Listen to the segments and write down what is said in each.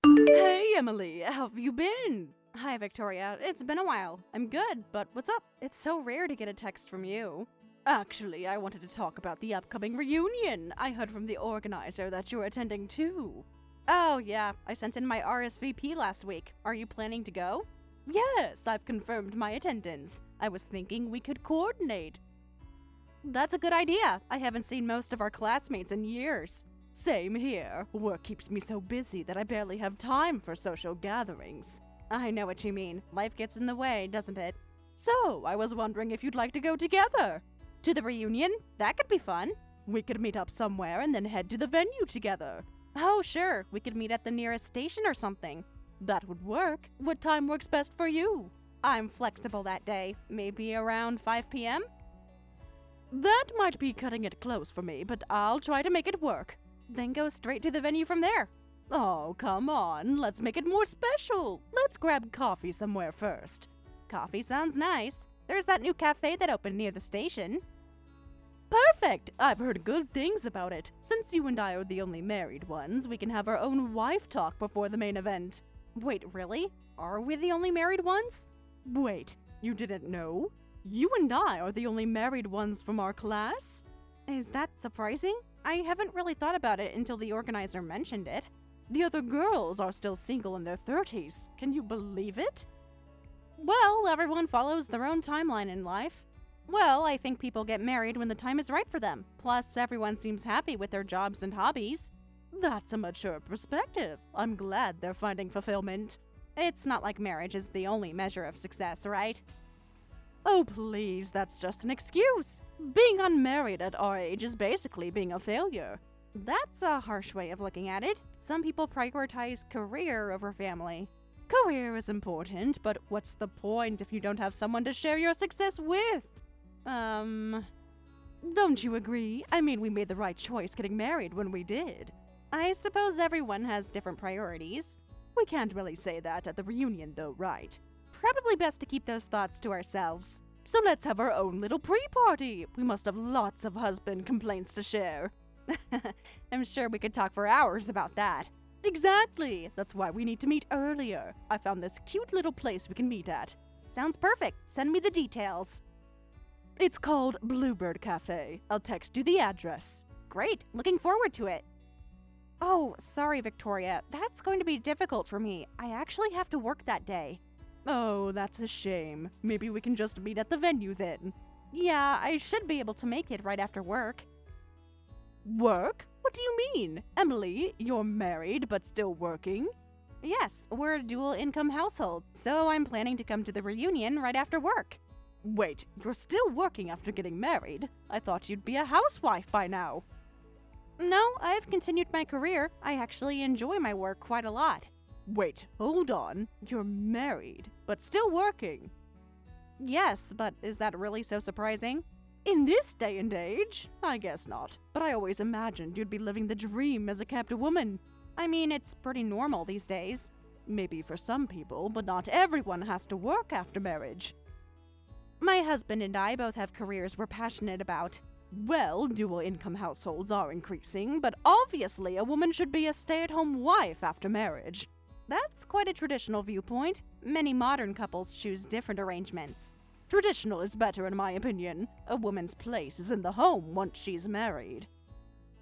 Hey, Emily, how have you been? Hi, Victoria. It's been a while. I'm good, but what's up? It's so rare to get a text from you. Actually, I wanted to talk about the upcoming reunion. I heard from the organizer that you're attending too. Oh, yeah, I sent in my RSVP last week. Are you planning to go? Yes, I've confirmed my attendance. I was thinking we could coordinate. That's a good idea. I haven't seen most of our classmates in years. Same here. Work keeps me so busy that I barely have time for social gatherings. I know what you mean. Life gets in the way, doesn't it? So, I was wondering if you'd like to go together. To the reunion? That could be fun. We could meet up somewhere and then head to the venue together. Oh, sure. We could meet at the nearest station or something. That would work. What time works best for you? I'm flexible that day. Maybe around 5 p.m.? That might be cutting it close for me, but I'll try to make it work. Then go straight to the venue from there. Oh, come on. Let's make it more special. Let's grab coffee somewhere first. Coffee sounds nice. There's that new cafe that opened near the station. Perfect! I've heard good things about it. Since you and I are the only married ones, we can have our own wife talk before the main event. Wait, really? Are we the only married ones? Wait, you didn't know? You and I are the only married ones from our class? Is that surprising? I haven't really thought about it until the organizer mentioned it. The other girls are still single in their 30s. Can you believe it? Well, everyone follows their own timeline in life. Well, I think people get married when the time is right for them. Plus, everyone seems happy with their jobs and hobbies. That's a mature perspective. I'm glad they're finding fulfillment. It's not like marriage is the only measure of success, right? Oh, please, that's just an excuse. Being unmarried at our age is basically being a failure. That's a harsh way of looking at it. Some people prioritize career over family. Career is important, but what's the point if you don't have someone to share your success with? Don't you agree? I mean, we made the right choice getting married when we did. I suppose everyone has different priorities. We can't really say that at the reunion though, right? Probably best to keep those thoughts to ourselves. So let's have our own little pre-party. We must have lots of husband complaints to share. I'm sure we could talk for hours about that. Exactly. That's why we need to meet earlier. I found this cute little place we can meet at. Sounds perfect. Send me the details. It's called Bluebird Cafe. I'll text you the address. Great. Looking forward to it. Oh, sorry, Victoria. That's going to be difficult for me. I actually have to work that day. Oh, that's a shame. Maybe we can just meet at the venue then. Yeah, I should be able to make it right after work. Work? What do you mean? Emily, you're married but still working? Yes, we're a dual income household, so I'm planning to come to the reunion right after work. Wait, you're still working after getting married? I thought you'd be a housewife by now. No, I've continued my career. I actually enjoy my work quite a lot. Wait, hold on. You're married, but still working. Yes, but is that really so surprising? In this day and age? I guess not. But I always imagined you'd be living the dream as a kept woman. I mean, it's pretty normal these days. Maybe for some people, but not everyone has to work after marriage. My husband and I both have careers we're passionate about. Well, dual income households are increasing, but obviously a woman should be a stay-at-home wife after marriage. That's quite a traditional viewpoint. Many modern couples choose different arrangements. Traditional is better in my opinion. A woman's place is in the home once she's married.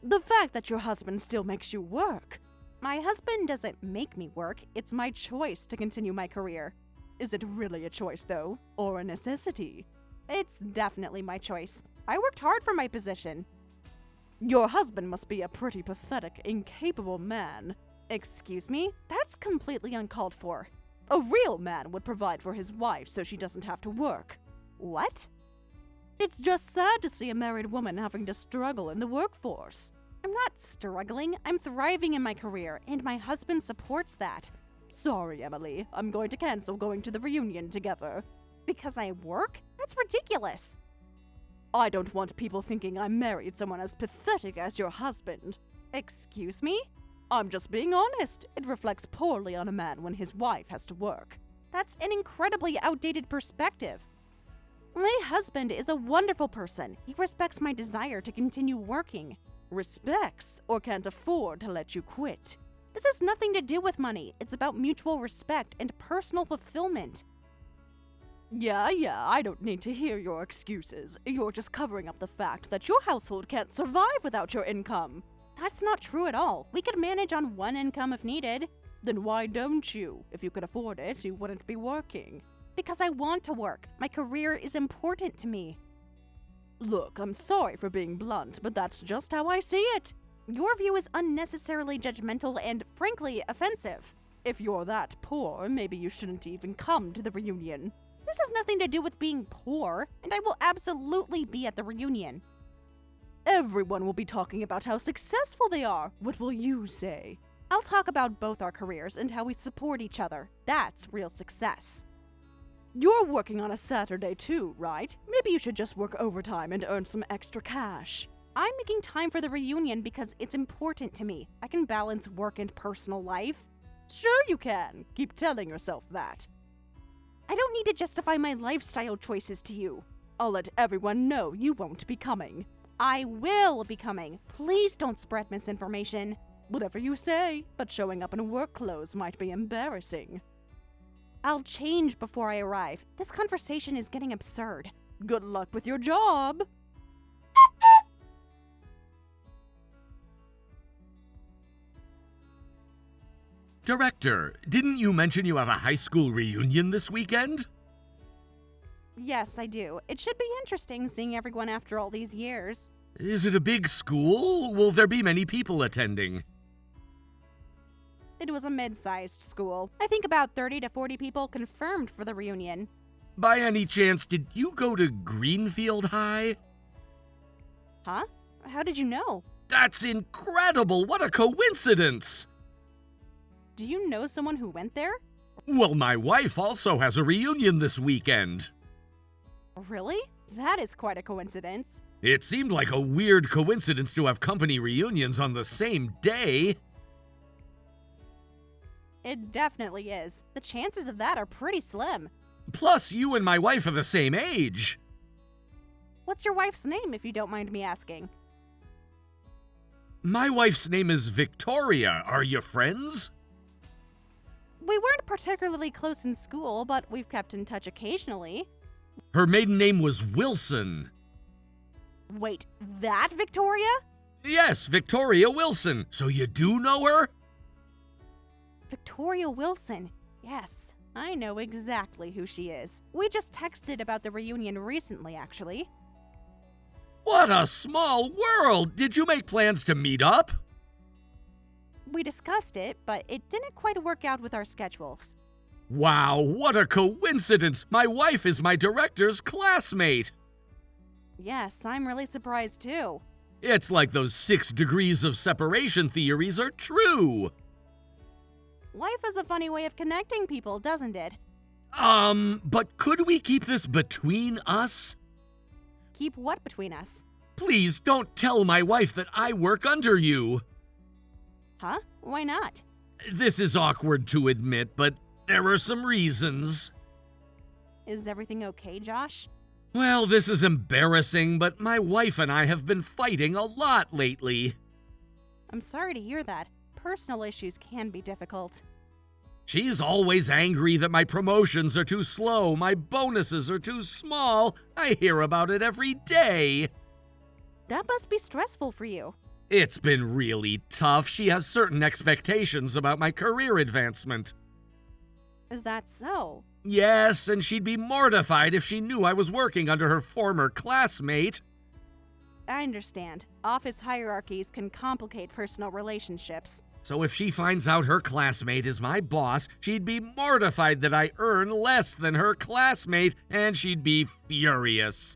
The fact that your husband still makes you work. My husband doesn't make me work, it's my choice to continue my career. Is it really a choice though, or a necessity? It's definitely my choice. I worked hard for my position. Your husband must be a pretty pathetic, incapable man. Excuse me? That's completely uncalled for. A real man would provide for his wife so she doesn't have to work. What? It's just sad to see a married woman having to struggle in the workforce. I'm not struggling, I'm thriving in my career, and my husband supports that. Sorry, Emily, I'm going to cancel going to the reunion together. Because I work? That's ridiculous. I don't want people thinking I married someone as pathetic as your husband. Excuse me? I'm just being honest. It reflects poorly on a man when his wife has to work. That's an incredibly outdated perspective. My husband is a wonderful person. He respects my desire to continue working. Respects or can't afford to let you quit. This has nothing to do with money. It's about mutual respect and personal fulfillment. Yeah, I don't need to hear your excuses. You're just covering up the fact that your household can't survive without your income. That's not true at all. We could manage on one income if needed. Then why don't you? If you could afford it, you wouldn't be working. Because I want to work. My career is important to me. Look, I'm sorry for being blunt, but that's just how I see it. Your view is unnecessarily judgmental and, frankly, offensive. If you're that poor, maybe you shouldn't even come to the reunion. This has nothing to do with being poor, and I will absolutely be at the reunion. Everyone will be talking about how successful they are. What will you say? I'll talk about both our careers and how we support each other. That's real success. You're working on a Saturday too, right? Maybe you should just work overtime and earn some extra cash. I'm making time for the reunion because it's important to me. I can balance work and personal life. Sure you can. Keep telling yourself that. I don't need to justify my lifestyle choices to you. I'll let everyone know you won't be coming. I will be coming. Please don't spread misinformation. Whatever you say, but showing up in work clothes might be embarrassing. I'll change before I arrive. This conversation is getting absurd. Good luck with your job. Director, didn't you mention you have a high school reunion this weekend? Yes, I do. It should be interesting seeing everyone after all these years. Is it a big school? Will there be many people attending? It was a mid-sized school. I think about 30 to 40 people confirmed for the reunion. By any chance, did you go to Greenfield High? Huh? How did you know? That's incredible! What a coincidence! Do you know someone who went there? Well, my wife also has a reunion this weekend. Really? That is quite a coincidence. It seemed like a weird coincidence to have company reunions on the same day. It definitely is. The chances of that are pretty slim. Plus, you and my wife are the same age. What's your wife's name, if you don't mind me asking? My wife's name is Victoria. Are you friends? We weren't particularly close in school, but we've kept in touch occasionally. Her maiden name was Wilson. Wait, that Victoria? Yes, Victoria Wilson. So you do know her? Victoria Wilson. Yes, I know exactly who she is. We just texted about the reunion recently, actually. What a small world! Did you make plans to meet up? We discussed it, but it didn't quite work out with our schedules. Wow, what a coincidence! My wife is my director's classmate! Yes, I'm really surprised too. It's like those 6 degrees of separation theories are true! Life is a funny way of connecting people, doesn't it? But could we keep this between us? Keep what between us? Please don't tell my wife that I work under you. Huh? Why not? This is awkward to admit, but there are some reasons. Is everything okay, Josh? Well, this is embarrassing, but my wife and I have been fighting a lot lately. I'm sorry to hear that. Personal issues can be difficult. She's always angry that my promotions are too slow, my bonuses are too small. I hear about it every day. That must be stressful for you. It's been really tough. She has certain expectations about my career advancement. Is that so? Yes, and she'd be mortified if she knew I was working under her former classmate. I understand. Office hierarchies can complicate personal relationships. So if she finds out her classmate is my boss, she'd be mortified that I earn less than her classmate, and she'd be furious.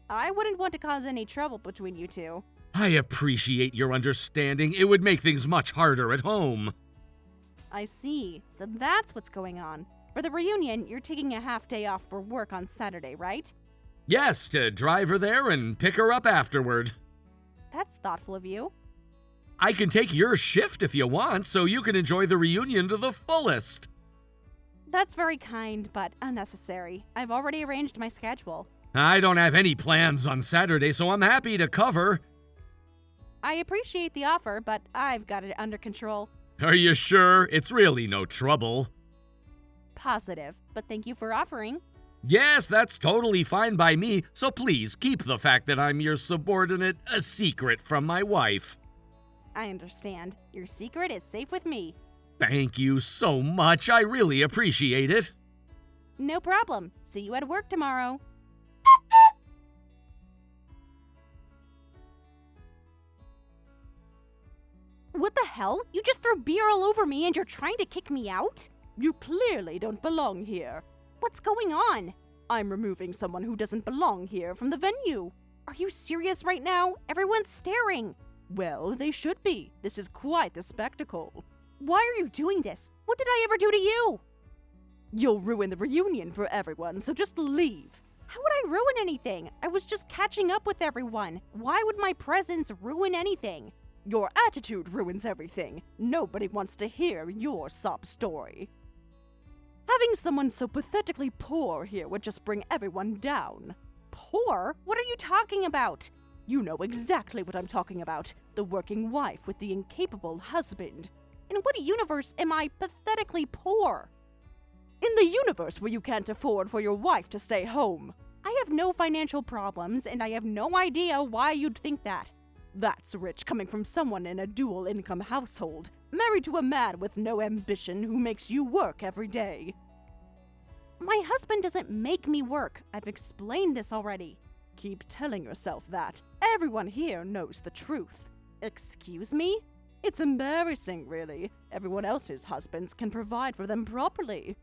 I wouldn't want to cause any trouble between you two. I appreciate your understanding. It would make things much harder at home. I see. So that's what's going on. For the reunion, you're taking a half day off for work on Saturday, right? Yes, to drive her there and pick her up afterward. That's thoughtful of you. I can take your shift if you want, so you can enjoy the reunion to the fullest. That's very kind, but unnecessary. I've already arranged my schedule. I don't have any plans on Saturday, so I'm happy to cover. I appreciate the offer, but I've got it under control. Are you sure? It's really no trouble. Positive, but thank you for offering. Yes, that's totally fine by me, so please keep the fact that I'm your subordinate a secret from my wife. I understand. Your secret is safe with me. Thank you so much. I really appreciate it. No problem. See you at work tomorrow. What the hell? You just threw beer all over me and you're trying to kick me out? You clearly don't belong here. What's going on? I'm removing someone who doesn't belong here from the venue. Are you serious right now? Everyone's staring. Well, they should be. This is quite the spectacle. Why are you doing this? What did I ever do to you? You'll ruin the reunion for everyone, so just leave. How would I ruin anything? I was just catching up with everyone. Why would my presence ruin anything? Your attitude ruins everything. Nobody wants to hear your sob story. Having someone so pathetically poor here would just bring everyone down. Poor? What are you talking about? You know exactly what I'm talking about. The working wife with the incapable husband. In what universe am I pathetically poor? In the universe where you can't afford for your wife to stay home. I have no financial problems, and I have no idea why you'd think that. That's rich coming from someone in a dual-income household, married to a man with no ambition who makes you work every day. My husband doesn't make me work. I've explained this already. Keep telling yourself that. Everyone here knows the truth. Excuse me? It's embarrassing, really. Everyone else's husbands can provide for them properly.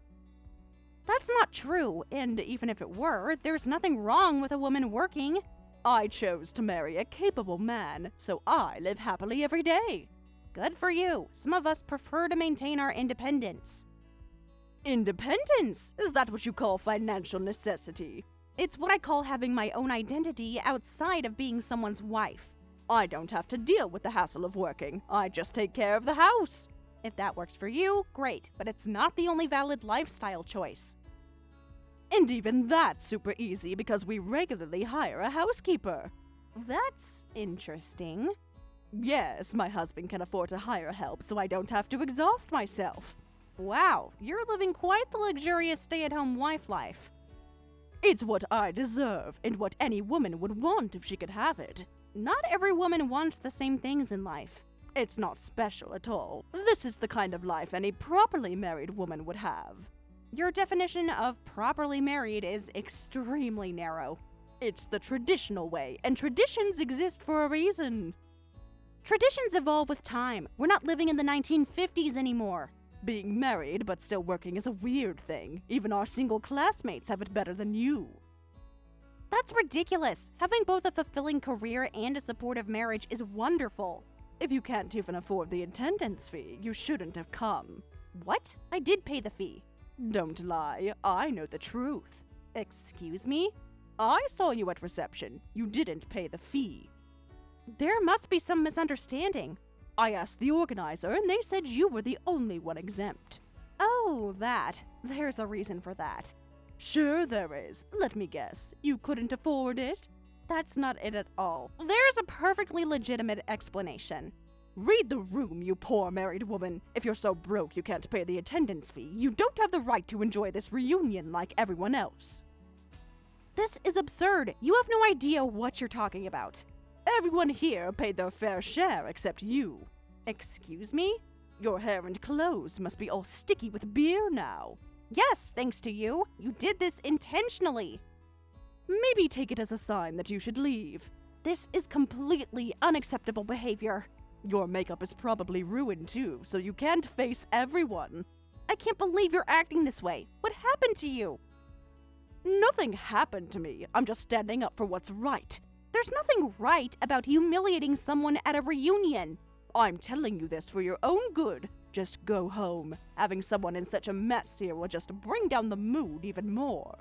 That's not true, and even if it were, there's nothing wrong with a woman working. I chose to marry a capable man, so I live happily every day. Good for you. Some of us prefer to maintain our independence. Independence? Is that what you call financial necessity? It's what I call having my own identity outside of being someone's wife. I don't have to deal with the hassle of working. I just take care of the house. If that works for you, great, but it's not the only valid lifestyle choice. And even that's super easy because we regularly hire a housekeeper. That's interesting. Yes, my husband can afford to hire help so I don't have to exhaust myself. Wow, you're living quite the luxurious stay-at-home wife life. It's what I deserve and what any woman would want if she could have it. Not every woman wants the same things in life. It's not special at all. This is the kind of life any properly married woman would have. Your definition of properly married is extremely narrow. It's the traditional way, and traditions exist for a reason. Traditions evolve with time. We're not living in the 1950s anymore. Being married but still working is a weird thing. Even our single classmates have it better than you. That's ridiculous. Having both a fulfilling career and a supportive marriage is wonderful. If you can't even afford the attendance fee, you shouldn't have come. What? I did pay the fee. Don't lie, I know the truth. Excuse me? I saw you at reception. You didn't pay the fee. There must be some misunderstanding. I asked the organizer and they said you were the only one exempt. Oh, that. There's a reason for that. Sure there is. Let me guess. You couldn't afford it? That's not it at all. There's a perfectly legitimate explanation. Read the room, you poor married woman. If you're so broke you can't pay the attendance fee, you don't have the right to enjoy this reunion like everyone else. This is absurd. You have no idea what you're talking about. Everyone here paid their fair share except you. Excuse me? Your hair and clothes must be all sticky with beer now. Yes, thanks to you. You did this intentionally. Maybe take it as a sign that you should leave. This is completely unacceptable behavior. Your makeup is probably ruined too, so you can't face everyone. I can't believe you're acting this way. What happened to you? Nothing happened to me. I'm just standing up for what's right. There's nothing right about humiliating someone at a reunion. I'm telling you this for your own good. Just go home. Having someone in such a mess here will just bring down the mood even more.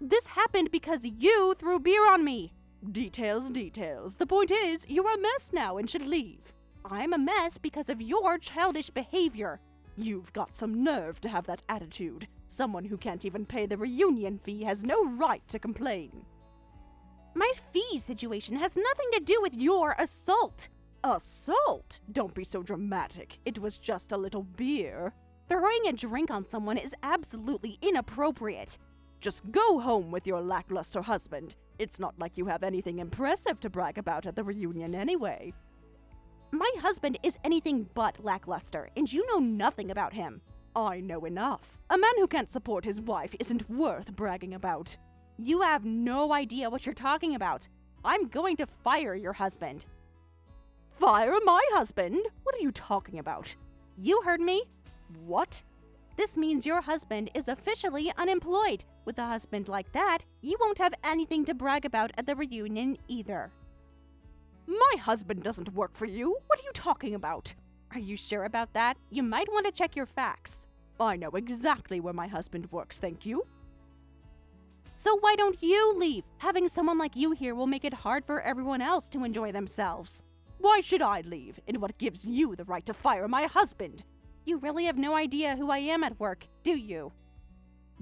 This happened because you threw beer on me. Details, details. The point is, you're a mess now and should leave. I'm a mess because of your childish behavior. You've got some nerve to have that attitude. Someone who can't even pay the reunion fee has no right to complain. My fee situation has nothing to do with your assault. Assault? Don't be so dramatic. It was just a little beer. Throwing a drink on someone is absolutely inappropriate. Just go home with your lackluster husband. It's not like you have anything impressive to brag about at the reunion anyway. My husband is anything but lackluster, and you know nothing about him. I know enough. A man who can't support his wife isn't worth bragging about. You have no idea what you're talking about. I'm going to fire your husband. Fire my husband? What are you talking about? You heard me. What? This means your husband is officially unemployed. With a husband like that, you won't have anything to brag about at the reunion either. My husband doesn't work for you. What are you talking about? Are you sure about that? You might want to check your facts. I know exactly where my husband works, thank you. So why don't you leave? Having someone like you here will make it hard for everyone else to enjoy themselves. Why should I leave? And what gives you the right to fire my husband? You really have no idea who I am at work, do you?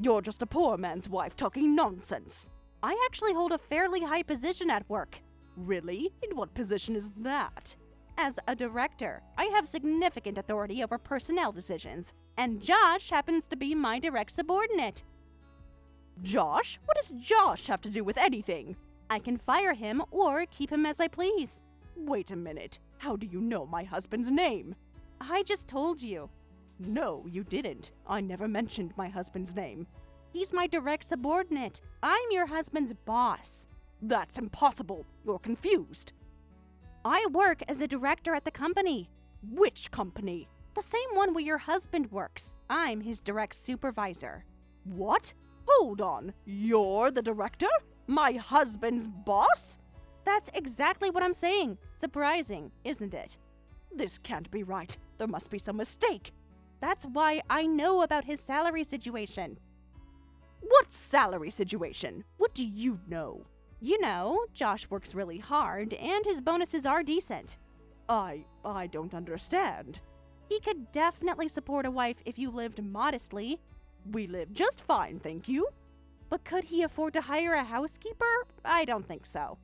You're just a poor man's wife talking nonsense. I actually hold a fairly high position at work. Really? In what position is that? As a director, I have significant authority over personnel decisions, and Josh happens to be my direct subordinate. Josh? What does Josh have to do with anything? I can fire him or keep him as I please. Wait a minute. How do you know my husband's name? I just told you. No, you didn't. I never mentioned my husband's name. He's my direct subordinate. I'm your husband's boss. That's impossible. You're confused. I work as a director at the company. Which company? The same one where your husband works. I'm his direct supervisor. What? Hold on. You're the director? My husband's boss? That's exactly what I'm saying. Surprising, isn't it? This can't be right. There must be some mistake. That's why I know about his salary situation. What salary situation? What do you know? You know, Josh works really hard, and his bonuses are decent. I don't understand. He could definitely support a wife if you lived modestly. We live just fine, thank you. But could he afford to hire a housekeeper? I don't think so.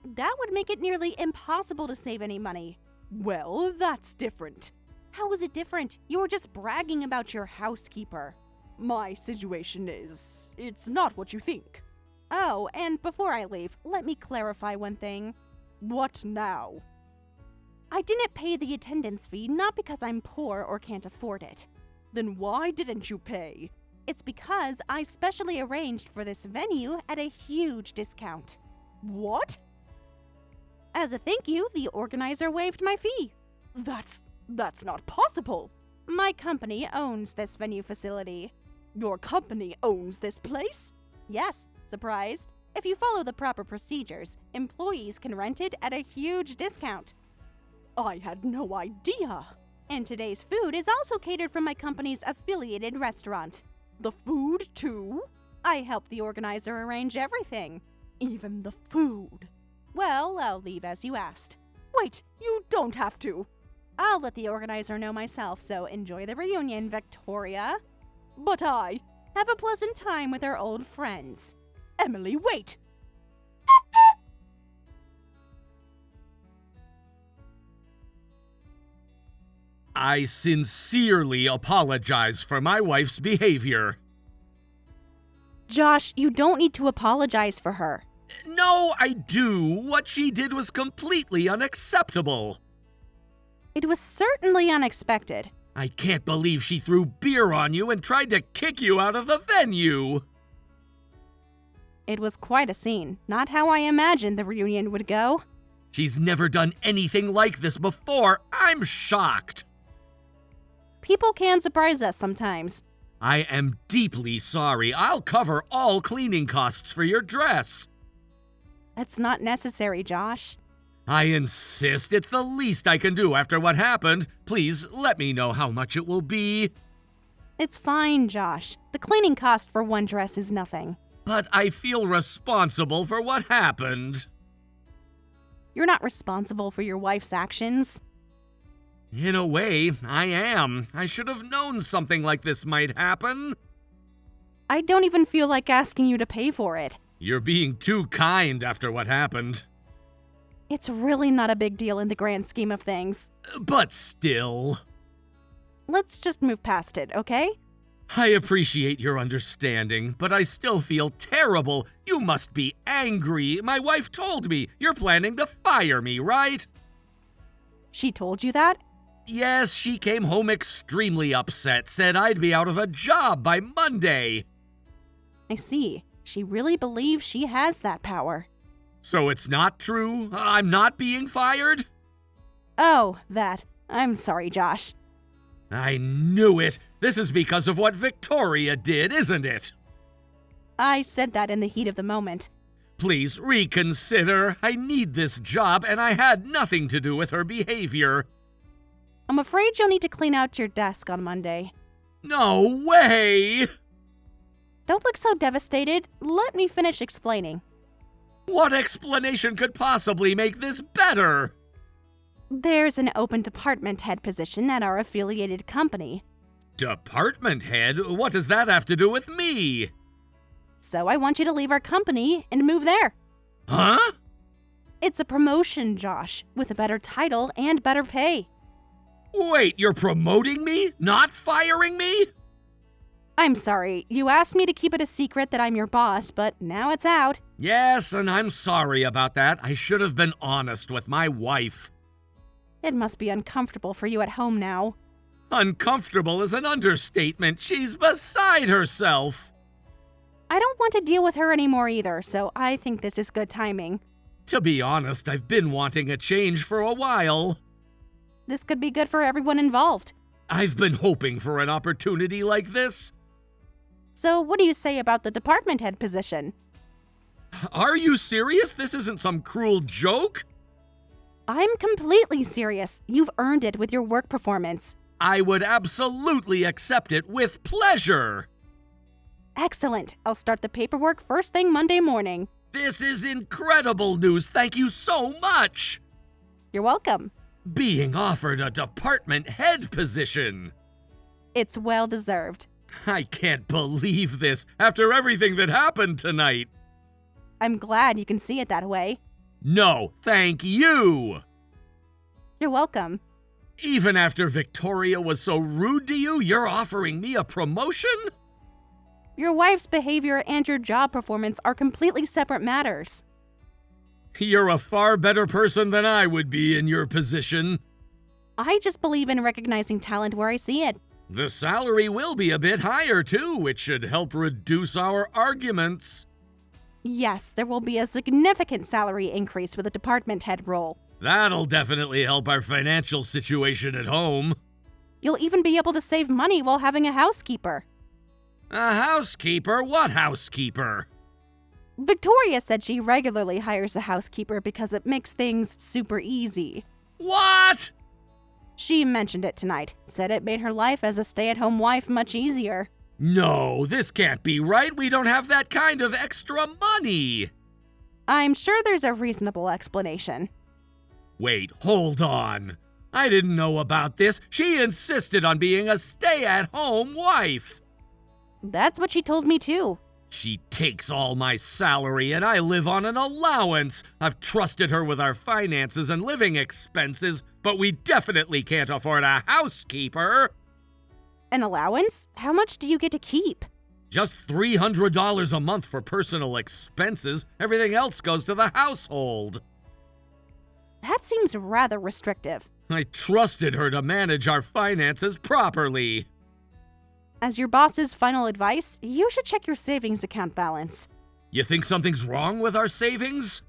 That would make it nearly impossible to save any money. Well, that's different. How is it different? You were just bragging about your housekeeper. My situation is... it's not what you think. Oh, and before I leave, let me clarify one thing. What now? I didn't pay the attendance fee not because I'm poor or can't afford it. Then why didn't you pay? It's because I specially arranged for this venue at a huge discount. What? As a thank you, the organizer waived my fee. That's not possible. My company owns this venue facility. Your company owns this place? Yes, surprised. If you follow the proper procedures, employees can rent it at a huge discount. I had no idea. And today's food is also catered from my company's affiliated restaurant. The food, too? I helped the organizer arrange everything. Even the food. Well, I'll leave as you asked. Wait, you don't have to. I'll let the organizer know myself, so enjoy the reunion, Victoria. But I... Have a pleasant time with our old friends. Emily, wait! I sincerely apologize for my wife's behavior. Josh, you don't need to apologize for her. No, I do. What she did was completely unacceptable. It was certainly unexpected. I can't believe she threw beer on you and tried to kick you out of the venue. It was quite a scene. Not how I imagined the reunion would go. She's never done anything like this before. I'm shocked. People can surprise us sometimes. I am deeply sorry. I'll cover all cleaning costs for your dress. That's not necessary, Josh. I insist. It's the least I can do after what happened. Please let me know how much it will be. It's fine, Josh. The cleaning cost for one dress is nothing. But I feel responsible for what happened. You're not responsible for your wife's actions. In a way, I am. I should have known something like this might happen. I don't even feel like asking you to pay for it. You're being too kind after what happened. It's really not a big deal in the grand scheme of things. But still. Let's just move past it, okay? I appreciate your understanding, but I still feel terrible. You must be angry. My wife told me you're planning to fire me, right? She told you that? Yes, she came home extremely upset, said I'd be out of a job by Monday. I see. She really believes she has that power. So it's not true? I'm not being fired? Oh, that. I'm sorry, Josh. I knew it. This is because of what Victoria did, isn't it? I said that in the heat of the moment. Please reconsider. I need this job, and I had nothing to do with her behavior. I'm afraid you'll need to clean out your desk on Monday. No way! Don't look so devastated. Let me finish explaining. What explanation could possibly make this better? There's an open department head position at our affiliated company. Department head? What does that have to do with me? So I want you to leave our company and move there. Huh? It's a promotion, Josh, with a better title and better pay. Wait, you're promoting me? Not firing me? I'm sorry, you asked me to keep it a secret that I'm your boss, but now it's out. Yes, and I'm sorry about that. I should have been honest with my wife. It must be uncomfortable for you at home now. Uncomfortable is an understatement. She's beside herself. I don't want to deal with her anymore either, so I think this is good timing. To be honest, I've been wanting a change for a while. This could be good for everyone involved. I've been hoping for an opportunity like this. So what do you say about the department head position? Are you serious? This isn't some cruel joke? I'm completely serious. You've earned it with your work performance. I would absolutely accept it with pleasure. Excellent. I'll start the paperwork first thing Monday morning. This is incredible news. Thank you so much. You're welcome. Being offered a department head position. It's well deserved. I can't believe this after everything that happened tonight. I'm glad you can see it that way. No, thank you. You're welcome. Even after Victoria was so rude to you, you're offering me a promotion? Your wife's behavior and your job performance are completely separate matters. You're a far better person than I would be in your position. I just believe in recognizing talent where I see it. The salary will be a bit higher, too, which should help reduce our arguments. Yes, there will be a significant salary increase with a department head role. That'll definitely help our financial situation at home. You'll even be able to save money while having a housekeeper. A housekeeper? What housekeeper? Victoria said she regularly hires a housekeeper because it makes things super easy. What? She mentioned it tonight, said it made her life as a stay-at-home wife much easier. No, this can't be right. We don't have that kind of extra money. I'm sure there's a reasonable explanation. Wait, hold on. I didn't know about this. She insisted on being a stay-at-home wife. That's what she told me too. She takes all my salary and I live on an allowance. I've trusted her with our finances and living expenses, but we definitely can't afford a housekeeper. An allowance? How much do you get to keep? Just $300 a month for personal expenses. Everything else goes to the household. That seems rather restrictive. I trusted her to manage our finances properly. As your boss's final advice, you should check your savings account balance. You think something's wrong with our savings?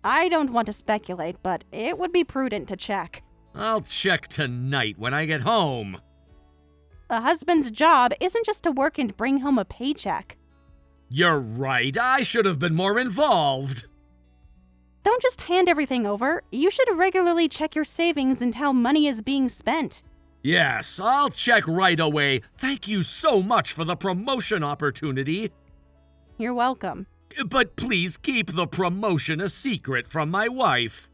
I don't want to speculate, but it would be prudent to check. I'll check tonight when I get home. A husband's job isn't just to work and bring home a paycheck. You're right. I should have been more involved. Don't just hand everything over. You should regularly check your savings and how money is being spent. Yes, I'll check right away. Thank you so much for the promotion opportunity. You're welcome. But please keep the promotion a secret from my wife.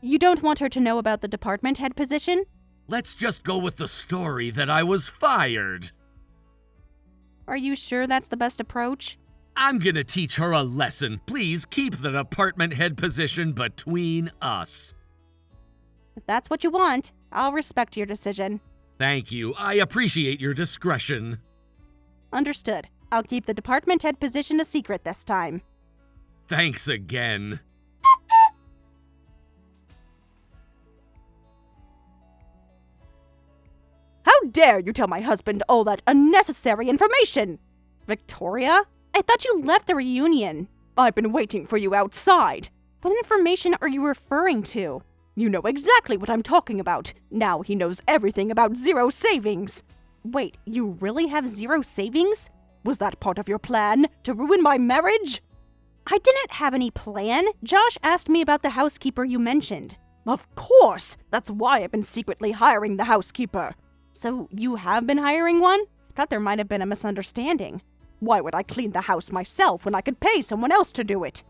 You don't want her to know about the department head position? Let's just go with the story that I was fired. Are you sure that's the best approach? I'm gonna teach her a lesson. Please keep the department head position between us. If that's what you want, I'll respect your decision. Thank you. I appreciate your discretion. Understood. I'll keep the department head position a secret this time. Thanks again. How dare you tell my husband all that unnecessary information? Victoria? I thought you left the reunion. I've been waiting for you outside. What information are you referring to? You know exactly what I'm talking about. Now he knows everything about zero savings. Wait, you really have zero savings? Was that part of your plan? To ruin my marriage? I didn't have any plan. Josh asked me about the housekeeper you mentioned. Of course! That's why I've been secretly hiring the housekeeper. So you have been hiring one? Thought there might have been a misunderstanding. Why would I clean the house myself when I could pay someone else to do it?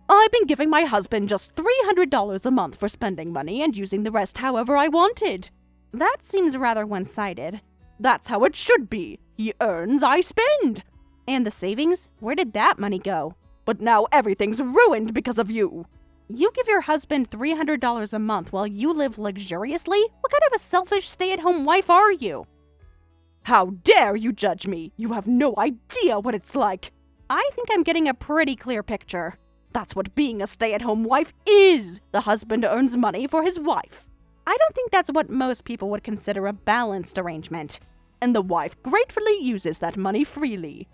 I've been giving my husband just $300 a month for spending money and using the rest however I wanted. That seems rather one-sided. That's how it should be. He earns, I spend. And the savings? Where did that money go? But now everything's ruined because of you. You give your husband $300 a month while you live luxuriously? What kind of a selfish stay-at-home wife are you? How dare you judge me? You have no idea what it's like. I think I'm getting a pretty clear picture. That's what being a stay-at-home wife is. The husband earns money for his wife. I don't think that's what most people would consider a balanced arrangement. And the wife gratefully uses that money freely.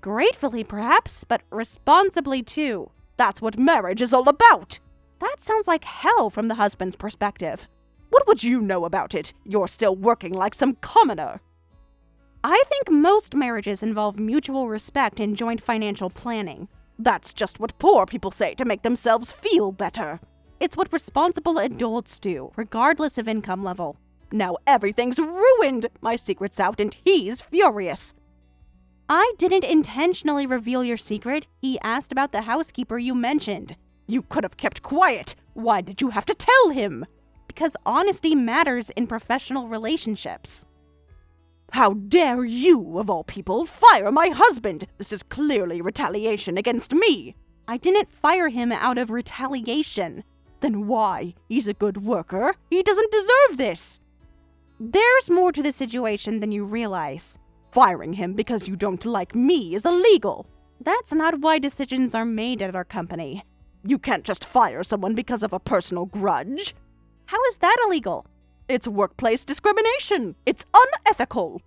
Gratefully, perhaps, but responsibly too. That's what marriage is all about. That sounds like hell from the husband's perspective. What would you know about it? You're still working like some commoner. I think most marriages involve mutual respect and joint financial planning. That's just what poor people say to make themselves feel better. It's what responsible adults do, regardless of income level. Now everything's ruined. My secret's out and he's furious. I didn't intentionally reveal your secret. He asked about the housekeeper you mentioned. You could have kept quiet. Why did you have to tell him? Because honesty matters in professional relationships. How dare you, of all people, fire my husband? This is clearly retaliation against me. I didn't fire him out of retaliation. Then why? He's a good worker. He doesn't deserve this. There's more to the situation than you realize. Firing him because you don't like me is illegal. That's not why decisions are made at our company. You can't just fire someone because of a personal grudge. How is that illegal? It's workplace discrimination. It's unethical.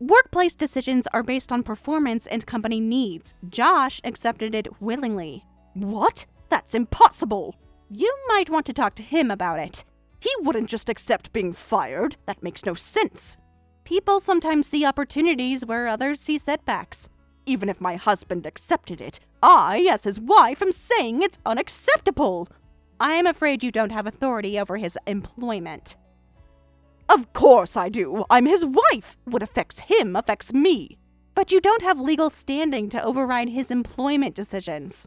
Workplace decisions are based on performance and company needs. Josh accepted it willingly. What? That's impossible. You might want to talk to him about it. He wouldn't just accept being fired. That makes no sense. People sometimes see opportunities where others see setbacks. Even if my husband accepted it, I, as his wife, am saying it's unacceptable. I am afraid you don't have authority over his employment. Of course I do. I'm his wife. What affects him affects me. But you don't have legal standing to override his employment decisions.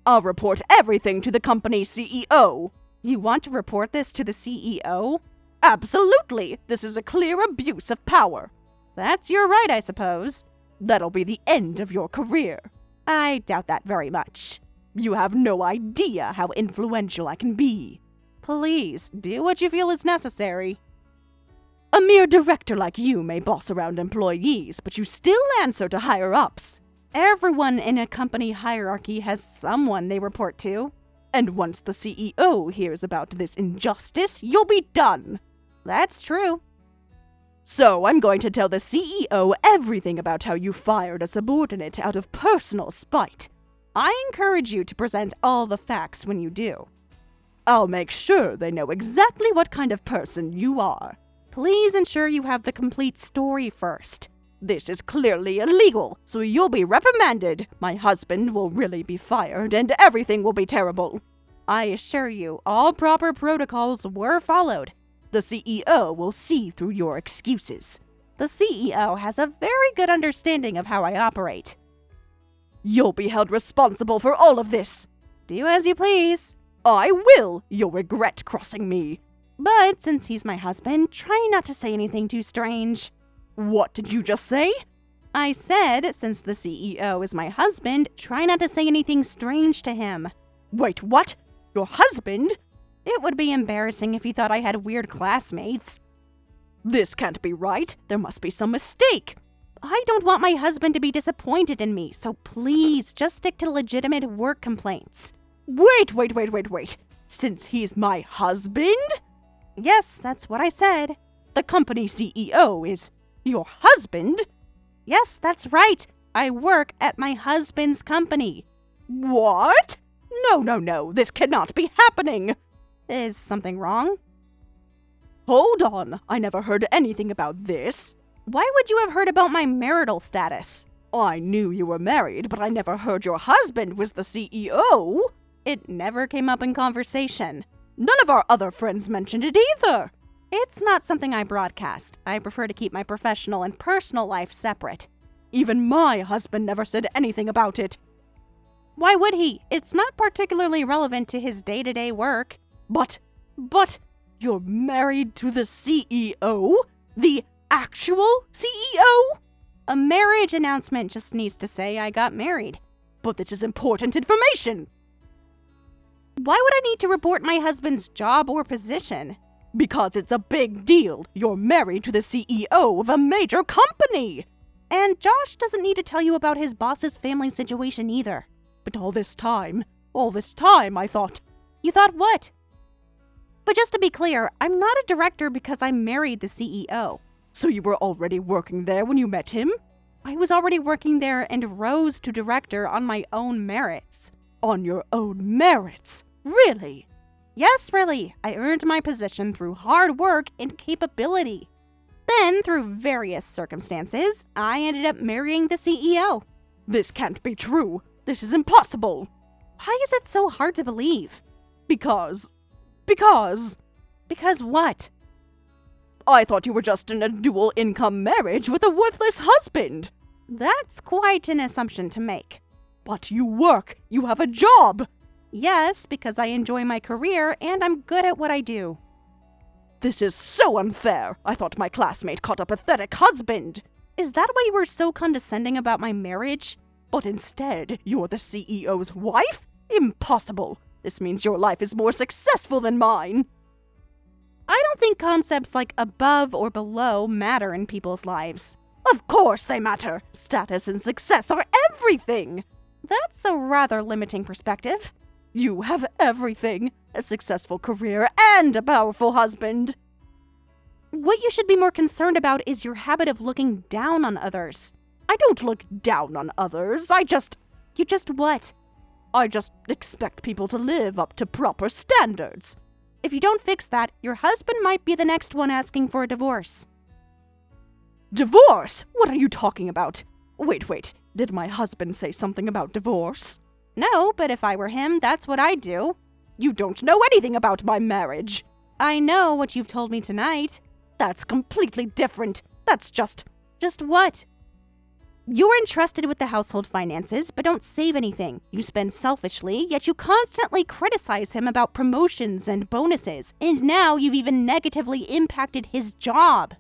I'll report everything to the company CEO. You want to report this to the CEO? Absolutely. This is a clear abuse of power. That's your right, I suppose. That'll be the end of your career. I doubt that very much. You have no idea how influential I can be. Please, do what you feel is necessary. A mere director like you may boss around employees, but you still answer to higher-ups. Everyone in a company hierarchy has someone they report to. And once the CEO hears about this injustice, you'll be done. That's true. So I'm going to tell the CEO everything about how you fired a subordinate out of personal spite. I encourage you to present all the facts when you do. I'll make sure they know exactly what kind of person you are. Please ensure you have the complete story first. This is clearly illegal, so you'll be reprimanded. My husband will really be fired, and everything will be terrible. I assure you, all proper protocols were followed. The CEO will see through your excuses. The CEO has a very good understanding of how I operate. You'll be held responsible for all of this. Do as you please. I will. You'll regret crossing me. But since he's my husband, try not to say anything too strange. What did you just say? I said, since the CEO is my husband, try not to say anything strange to him. Wait, what? Your husband? It would be embarrassing if he thought I had weird classmates. This can't be right. There must be some mistake. I don't want my husband to be disappointed in me, so please just stick to legitimate work complaints. Wait. Since he's my husband? Yes, that's what I said. The company CEO is your husband? Yes, that's right. I work at my husband's company. What? No. This cannot be happening. Is something wrong? Hold on. I never heard anything about this. Why would you have heard about my marital status? I knew you were married, but I never heard your husband was the CEO. It never came up in conversation. None of our other friends mentioned it either. It's not something I broadcast. I prefer to keep my professional and personal life separate. Even my husband never said anything about it. Why would he? It's not particularly relevant to his day-to-day work. But, you're married to the CEO? The actual CEO? A marriage announcement just needs to say I got married. But this is important information. Why would I need to report my husband's job or position? Because it's a big deal. You're married to the CEO of a major company. And Josh doesn't need to tell you about his boss's family situation either. But all this time, I thought... You thought what? But just to be clear, I'm not a director because I married the CEO. So you were already working there when you met him? I was already working there and rose to director on my own merits. On your own merits? Really? Yes, really. I earned my position through hard work and capability. Then, through various circumstances, I ended up marrying the CEO. This can't be true. This is impossible. Why is it so hard to believe? Because what? I thought you were just in a dual income marriage with a worthless husband. That's quite an assumption to make. But you work. You have a job. Yes, because I enjoy my career and I'm good at what I do. This is so unfair. I thought my classmate caught a pathetic husband. Is that why you were so condescending about my marriage? But instead, you're the CEO's wife? Impossible. This means your life is more successful than mine. I don't think concepts like above or below matter in people's lives. Of course they matter. Status and success are everything. That's a rather limiting perspective. You have everything. A successful career and a powerful husband. What you should be more concerned about is your habit of looking down on others. I don't look down on others. You just what? I just expect people to live up to proper standards. If you don't fix that, your husband might be the next one asking for a divorce. Divorce? What are you talking about? Wait. Did my husband say something about divorce? No, but if I were him, that's what I'd do. You don't know anything about my marriage. I know what you've told me tonight. That's completely different. That's just what? You're entrusted with the household finances, but don't save anything. You spend selfishly, yet you constantly criticize him about promotions and bonuses, and now you've even negatively impacted his job.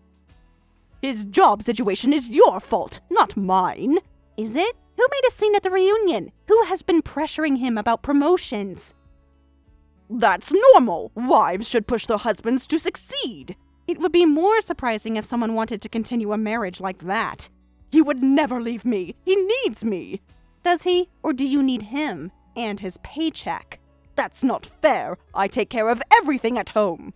His job situation is your fault, not mine. Is it? Who made a scene at the reunion? Who has been pressuring him about promotions? That's normal. Wives should push their husbands to succeed. It would be more surprising if someone wanted to continue a marriage like that. He would never leave me. He needs me. Does he? Or do you need him? And his paycheck? That's not fair. I take care of everything at home.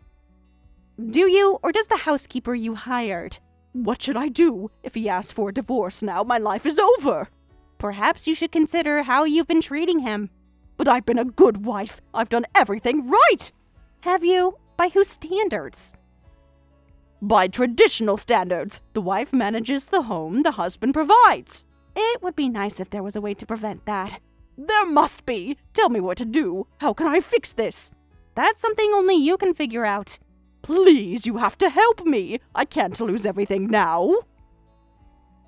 Do you? Or does the housekeeper you hired? What should I do? If he asks for a divorce now, my life is over. Perhaps you should consider how you've been treating him. But I've been a good wife. I've done everything right. Have you? By whose standards? By traditional standards. The wife manages the home, the husband provides. It would be nice if there was a way to prevent that. There must be. Tell me what to do. How can I fix this? That's something only you can figure out. Please, you have to help me. I can't lose everything now.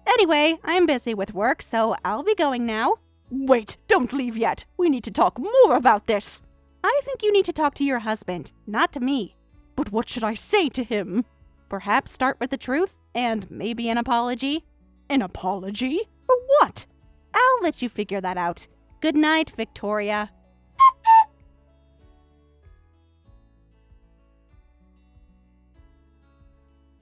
Anyway, I'm busy with work, so I'll be going now. Wait, don't leave yet. We need to talk more about this. I think you need to talk to your husband, not to me. But what should I say to him? Perhaps start with the truth, and maybe an apology. An apology? For what? I'll let you figure that out. Good night, Victoria.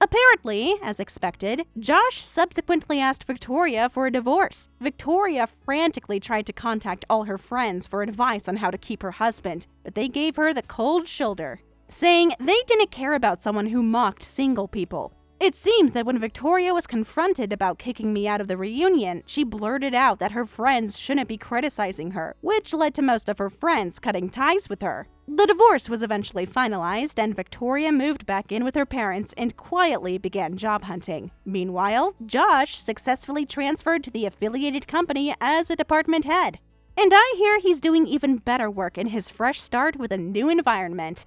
Apparently, as expected, Josh subsequently asked Victoria for a divorce. Victoria frantically tried to contact all her friends for advice on how to keep her husband, but they gave her the cold shoulder, saying they didn't care about someone who mocked single people. It seems that when Victoria was confronted about kicking me out of the reunion, she blurted out that her friends shouldn't be criticizing her, which led to most of her friends cutting ties with her. The divorce was eventually finalized, and Victoria moved back in with her parents and quietly began job hunting. Meanwhile, Josh successfully transferred to the affiliated company as a department head. And I hear he's doing even better work in his fresh start with a new environment.